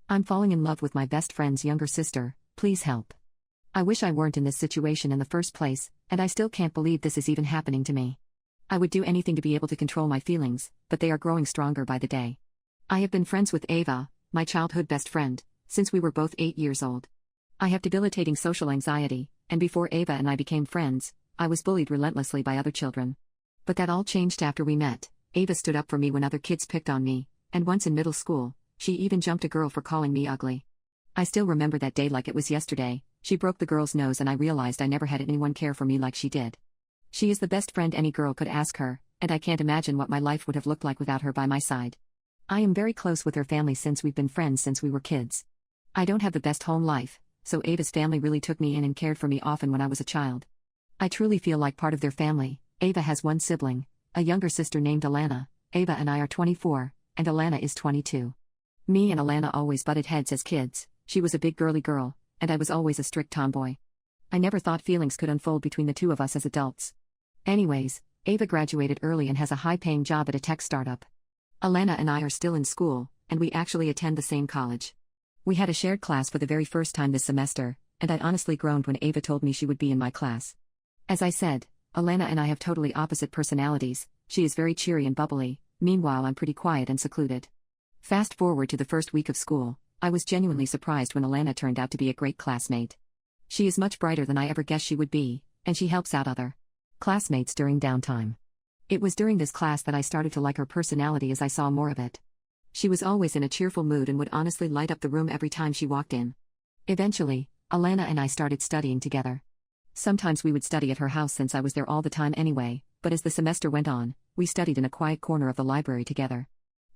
I'm falling in love with my best friend's younger sister, please help. I wish I weren't in this situation in the first place, and I still can't believe this is even happening to me. I would do anything to be able to control my feelings, but they are growing stronger by the day. I have been friends with Ava, my childhood best friend, since we were both 8 years old. I have debilitating social anxiety, and before Ava and I became friends, I was bullied relentlessly by other children. But that all changed after we met. Ava stood up for me when other kids picked on me, and once in middle school, she even jumped a girl for calling me ugly. I still remember that day like it was yesterday. She broke the girl's nose and I realized I never had anyone care for me like she did. She is the best friend any girl could ask her, and I can't imagine what my life would have looked like without her by my side. I am very close with her family since we've been friends since we were kids. I don't have the best home life, so Ava's family really took me in and cared for me often when I was a child. I truly feel like part of their family. Ava has one sibling, a younger sister named Alana. Ava and I are 24, and Alana is 22. Me and Alana always butted heads as kids. She was a big girly girl, and I was always a strict tomboy. I never thought feelings could unfold between the two of us as adults. Anyways, Ava graduated early and has a high-paying job at a tech startup. Alana and I are still in school, and we actually attend the same college. We had a shared class for the very first time this semester, and I honestly groaned when Ava told me she would be in my class. As I said, Alana and I have totally opposite personalities. She is very cheery and bubbly, meanwhile I'm pretty quiet and secluded. Fast forward to the first week of school, I was genuinely surprised when Alana turned out to be a great classmate. She is much brighter than I ever guessed she would be, and she helps out other classmates during downtime. It was during this class that I started to like her personality as I saw more of it. She was always in a cheerful mood and would honestly light up the room every time she walked in. Eventually, Alana and I started studying together. Sometimes we would study at her house since I was there all the time anyway, but as the semester went on, we studied in a quiet corner of the library together.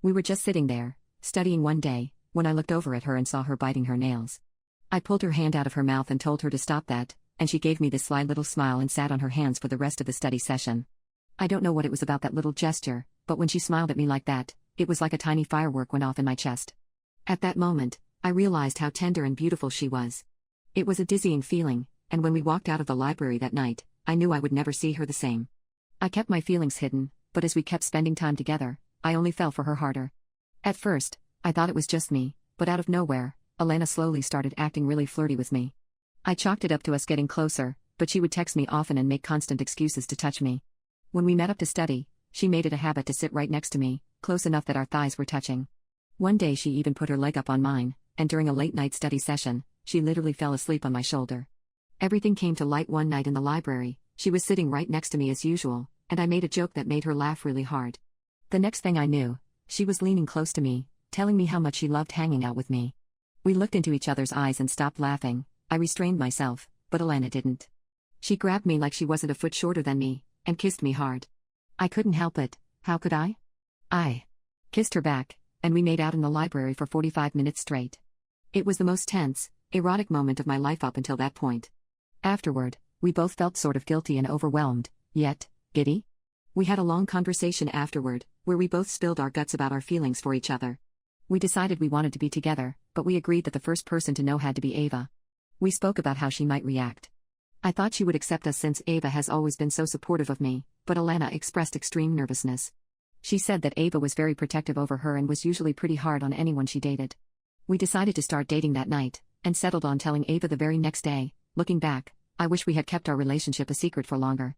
We were just sitting there, studying one day, when I looked over at her and saw her biting her nails. I pulled her hand out of her mouth and told her to stop that, and she gave me this sly little smile and sat on her hands for the rest of the study session. I don't know what it was about that little gesture, but when she smiled at me like that, it was like a tiny firework went off in my chest. At that moment, I realized how tender and beautiful she was. It was a dizzying feeling, and when we walked out of the library that night, I knew I would never see her the same. I kept my feelings hidden, but as we kept spending time together, I only fell for her harder. At first, I thought it was just me, but out of nowhere, Alana slowly started acting really flirty with me. I chalked it up to us getting closer, but she would text me often and make constant excuses to touch me. When we met up to study, she made it a habit to sit right next to me, close enough that our thighs were touching. One day she even put her leg up on mine, and during a late-night study session, she literally fell asleep on my shoulder. Everything came to light one night in the library. She was sitting right next to me as usual, and I made a joke that made her laugh really hard. The next thing I knew, she was leaning close to me, telling me how much she loved hanging out with me. We looked into each other's eyes and stopped laughing. I restrained myself, but Alana didn't. She grabbed me like she wasn't a foot shorter than me, and kissed me hard. I couldn't help it. How could I? I kissed her back, and we made out in the library for 45 minutes straight. It was the most tense, erotic moment of my life up until that point. Afterward, we both felt sort of guilty and overwhelmed, yet giddy. We had a long conversation afterward, where we both spilled our guts about our feelings for each other. We decided we wanted to be together, but we agreed that the first person to know had to be Ava. We spoke about how she might react. I thought she would accept us since Ava has always been so supportive of me, but Alana expressed extreme nervousness. She said that Ava was very protective over her and was usually pretty hard on anyone she dated. We decided to start dating that night, and settled on telling Ava the very next day. Looking back, I wish we had kept our relationship a secret for longer.